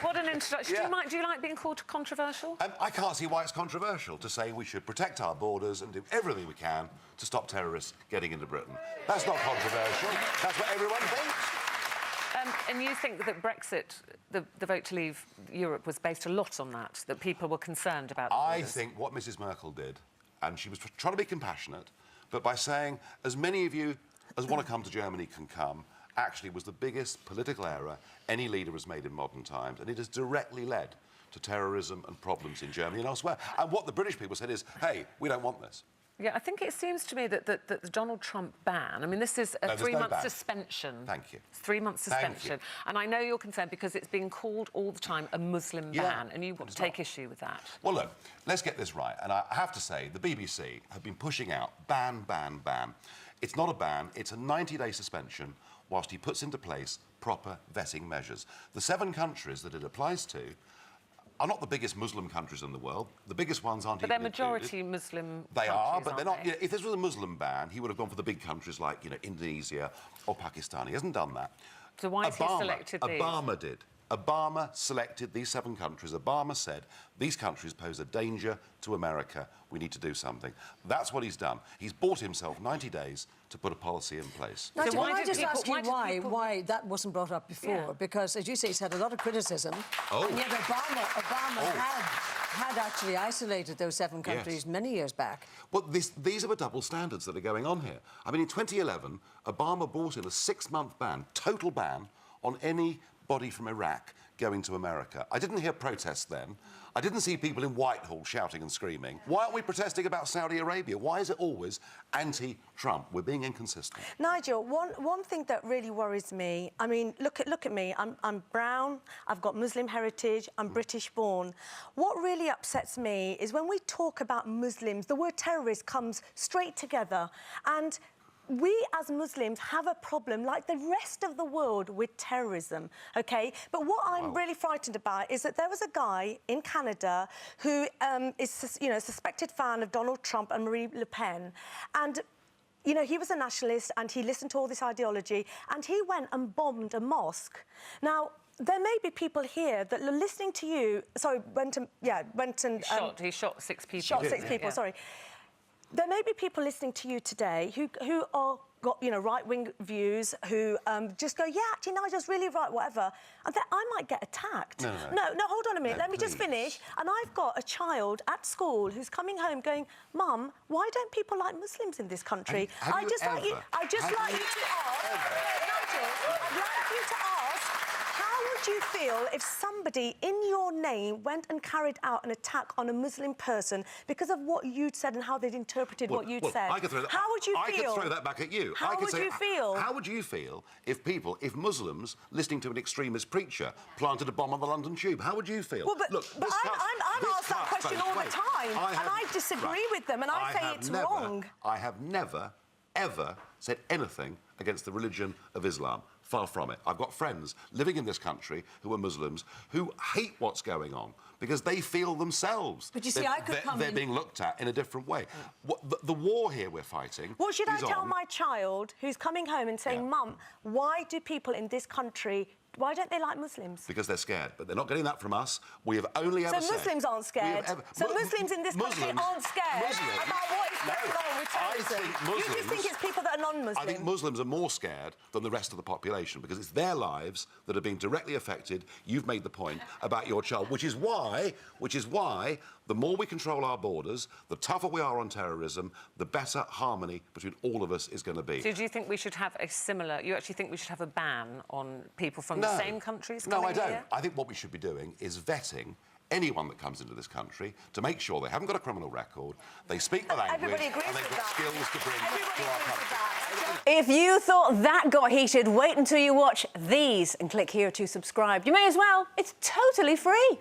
What an introduction. Yeah. Do you like being called controversial? I can't see why it's controversial to say we should protect our borders and do everything we can to stop terrorists getting into Britain. That's not controversial. That's what everyone thinks. And you think that Brexit, the vote to leave Europe, was based a lot on that people were concerned about the borders? I think what Mrs Merkel did, and she was trying to be compassionate, but by saying, as many of you as want to come to Germany can come, actually was the biggest political error any leader has made in modern times, and it has directly led to terrorism and problems in Germany and elsewhere. And what the British people said is, hey, we don't want this. Yeah, I think it seems to me that the Donald Trump ban, I mean, this is a 3-month suspension. Thank you. It's 3-month suspension. And I know you're concerned because it's being called all the time a Muslim ban, and you want to take issue with that. Well, look, let's get this right. And I have to say, the BBC have been pushing out ban, ban, ban. It's not a ban, it's a 90-day suspension whilst he puts into place proper vetting measures. The 7 countries that it applies to are not the biggest Muslim countries in the world. The biggest ones aren't even included. But they're majority Muslim They are, but they're not. They? You know, if this was a Muslim ban, he would have gone for the big countries like, you know, Indonesia or Pakistan. He hasn't done that. So why has he selected these? Obama did. Obama selected these 7 countries. Obama said, these countries pose a danger to America. We need to do something. That's what he's done. He's bought himself 90 days to put a policy in place. Now, can I just ask you why that wasn't brought up before? Yeah. Because, as you say, he's had a lot of criticism. Oh. And yet Obama had actually isolated those 7 countries many years back. Well, these are the double standards that are going on here. I mean, in 2011, Obama brought in a 6-month ban, total ban, on anybody from Iraq going to America. I didn't hear protests then. I didn't see people in Whitehall shouting and screaming. Why aren't we protesting about Saudi Arabia? Why is it always anti-Trump? We're being inconsistent. Nigel, one thing that really worries me, I mean, look at me. I'm brown, I've got Muslim heritage, I'm British born. What really upsets me is when we talk about Muslims, the word terrorist comes straight together, and we as Muslims have a problem like the rest of the world with terrorism, OK? But what I'm really frightened about is that there was a guy in Canada who is, you know, a suspected fan of Donald Trump and Marine Le Pen, and you know, he was a nationalist and he listened to all this ideology and he went and bombed a mosque. Now, there may be people here that are listening to you. Sorry, he shot 6 people. Shot 6 people. Sorry. There may be people listening to you today who are got, you know, right-wing views, who just go, yeah, actually, Nigel's really right, whatever, and then I might get attacked. No, hold on a minute. Let me just finish. And I've got a child at school who's coming home going, Mum, why don't people like Muslims in this country? I'd just like you to ask, how would you feel if somebody in your name went and carried out an attack on a Muslim person because of what you'd said and how they'd interpreted what you'd said? I could throw that, how would you feel? I could throw that back at you. How would you feel? How would you feel if Muslims listening to an extremist preacher planted a bomb on the London Tube? How would you feel? Well, but I'm asked that question all the time, and I disagree with them, and I say it's wrong. I have never, ever said anything against the religion of Islam. Far from it. I've got friends living in this country who are Muslims who hate what's going on because they feel themselves but you see, they're being looked at in a different way. The war here we're fighting. What should I tell my child who's coming home and saying, Mum, why do people in this country, why don't they like Muslims? Because they're scared, but they're not getting that from us. We have only ever said... So Muslims aren't scared? So Muslims in this country aren't scared about what is going on with terrorism? You just think it's people that are non-Muslim? I think Muslims are more scared than the rest of the population because it's their lives that are being directly affected. You've made the point about your child, which is why the more we control our borders, the tougher we are on terrorism, the better harmony between all of us is going to be. So do you think we should have a similar... You actually think we should have a ban on people from the same countries coming here? No, I don't. I think what we should be doing is vetting anyone that comes into this country to make sure they haven't got a criminal record, they speak the language, and they've got skills to bring to our country. If you thought that got heated, wait until you watch these and click here to subscribe. You may as well. It's totally free.